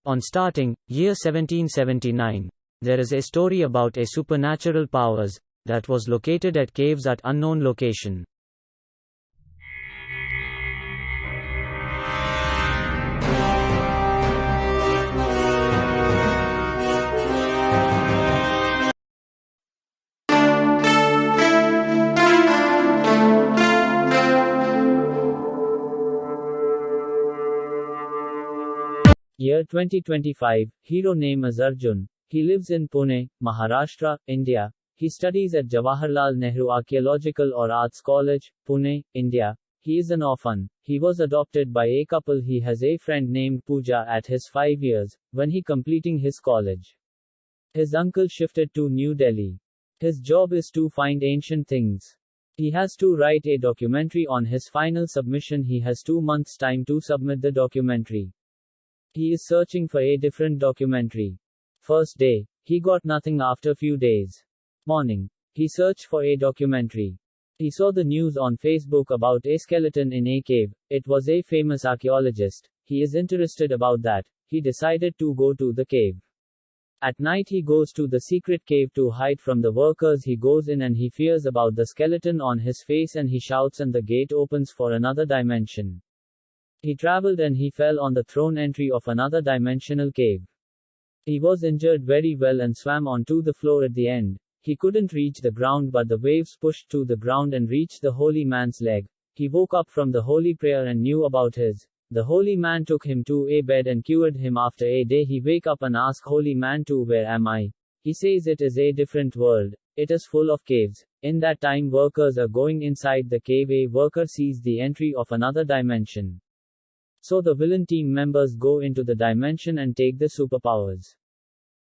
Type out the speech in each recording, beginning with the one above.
On starting, year 1779, there is a story about a supernatural powers that was located at caves at unknown location. Year 2025, hero name is Arjun. He lives in Pune, Maharashtra, India. He studies at Jawaharlal Nehru Archaeological or Arts College, Pune, India. He is an orphan. He was adopted by a couple. He has a friend named Pooja at his 5 years, when he completing his college. His uncle shifted to New Delhi. His job is to find ancient things. He has to write a documentary on his final submission. He has 2 months time to submit the documentary. He is searching for a different documentary. First day, he got nothing. After few days. Morning, he searched for a documentary. He saw the news on Facebook about a skeleton in a cave. It was a famous archaeologist. He is interested about that. He decided to go to the cave. At night he goes to the secret cave to hide from the workers. He goes in and he fears about the skeleton on his face and he shouts and the gate opens for another dimension. He traveled and he fell on the thrown entry of another dimensional cave. He was injured very well and swam onto the floor at the end. He couldn't reach the ground but the waves pushed to the ground and reached the holy man's leg. He woke up from the holy prayer and knew about his. The holy man took him to a bed and cured him. After a day he wake up and ask holy man to where am I? He says it is a different world. It is full of caves. In that time workers are going inside the cave. A worker sees the entry of another dimension. So the villain team members go into the dimension and take the superpowers.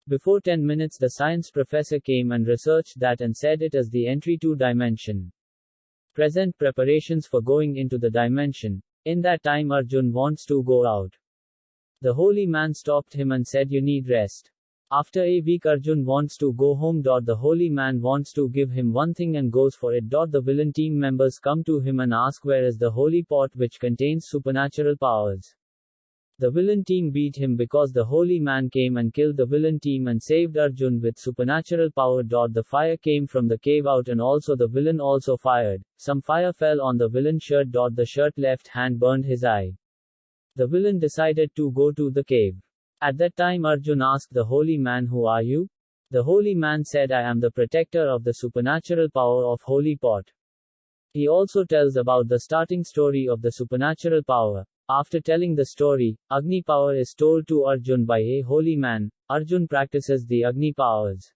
Before 10 minutes the science professor came and researched that and said it is the entry to dimension. Present preparations for going into the dimension. In that time Arjun wants to go out. The holy man stopped him and said you need rest. After a week Arjun wants to go home. The holy man wants to give him one thing and goes for it. The villain team members come to him and ask where is the holy pot which contains supernatural powers. The villain team beat him because the holy man came and killed the villain team and saved Arjun with supernatural power. The fire came from the cave out and also the villain also fired. Some fire fell on the villain's shirt. The shirt left hand burned his eye. The villain decided to go to the cave. At that time Arjun asked the holy man, who are you? The holy man said, I am the protector of the supernatural power of holy pot. He also tells about the starting story of the supernatural power. After telling the story, Agni power is told to Arjun by a holy man. Arjun practices the Agni powers.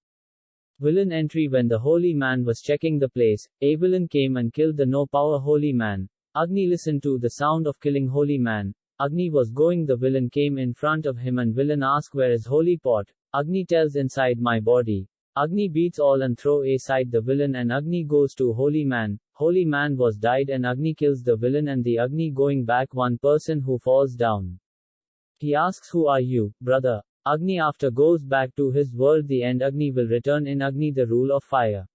Villain entry. When the holy man was checking the place, a villain came and killed the no power holy man. Agni listened to the sound of killing holy man. Agni was going. The villain came in front of him and villain asked where is holy pot. Agni tells inside my body. Agni beats all and throw aside the villain and Agni goes to holy man. Holy man was died and Agni kills the villain and the Agni going back one person who falls down. He asks who are you, brother? Agni after goes back to his world. The end Agni will return in Agni the rule of fire.